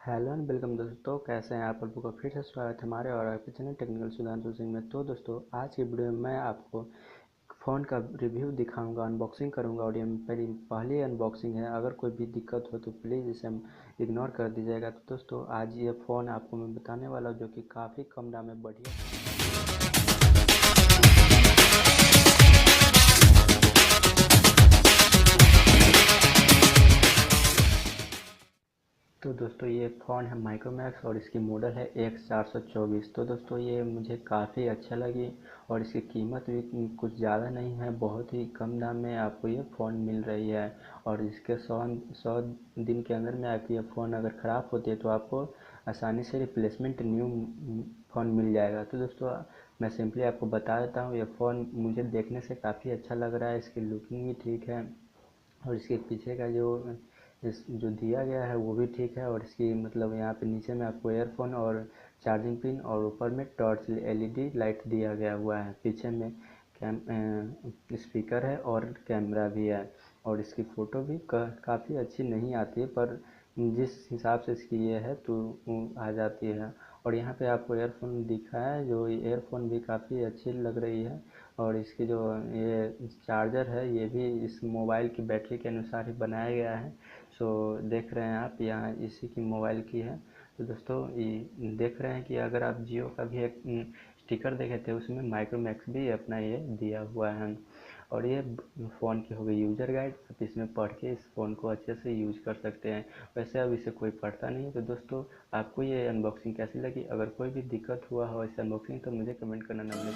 Hello and welcome दोस्तों, कैसे हैं आप लोगों का फिर से स्वागत है हमारे और आपके चैनल टेक्निकल सुधांशु सिंह में। तो दोस्तों, आज की वीडियो में मैं आपको फ़ोन का रिव्यू दिखाऊंगा, अनबॉक्सिंग करूंगा और ये मेरी पहली अनबॉक्सिंग है। अगर कोई भी दिक्कत हो तो प्लीज़ इसे इग्नोर कर दीजिएगा। तो दोस्तों, आज ये फ़ोन आपको मैं बताने वाला हूँ जो कि काफ़ी कम दाम में बढ़िया। तो दोस्तों, ये फ़ोन है माइक्रोमैक्स और इसकी मॉडल है X424। तो दोस्तों, ये मुझे काफ़ी अच्छा लगी और इसकी कीमत भी कुछ ज़्यादा नहीं है, बहुत ही कम दाम में आपको ये फ़ोन मिल रही है। और इसके 100 दिन के अंदर में आपकी ये फ़ोन अगर ख़राब होती है तो आपको आसानी से रिप्लेसमेंट न्यू फ़ोन मिल जाएगा। तो दोस्तों, मैं सिंपली आपको बता देता हूँ, ये फ़ोन मुझे देखने से काफ़ी अच्छा लग रहा है, इसकी लुकिंग भी ठीक है और इसके पीछे का जो दिया गया है वो भी ठीक है। और इसकी मतलब यहाँ पे नीचे में आपको एयरफोन और चार्जिंग पिन और ऊपर में टॉर्च एलईडी लाइट दिया गया हुआ है। पीछे में स्पीकर है और कैमरा भी है। और इसकी फ़ोटो भी काफ़ी अच्छी नहीं आती है, पर जिस हिसाब से इसकी ये है तो आ जाती है। और यहाँ पे आपको एयरफोन दिखा है, जो एयरफोन भी काफ़ी अच्छी लग रही है। और इसकी जो ये चार्जर है ये भी इस मोबाइल की बैटरी के अनुसार ही बनाया गया है। सो देख रहे हैं आप, यहाँ इसी की मोबाइल की है। तो दोस्तों, ये देख रहे हैं कि अगर आप जियो का भी एक स्टिकर देखे थे, उसमें माइक्रोमैक्स भी अपना ये दिया हुआ है। और ये फ़ोन की हो गई यूज़र गाइड, आप इसमें पढ़ के इस फ़ोन को अच्छे से यूज कर सकते हैं। वैसे अब इसे कोई पढ़ता नहीं है। तो दोस्तों, आपको ये अनबॉक्सिंग कैसी लगी? अगर कोई भी दिक्कत हुआ हो इस अनबॉक्सिंग तो मुझे कमेंट करना ना भूलें।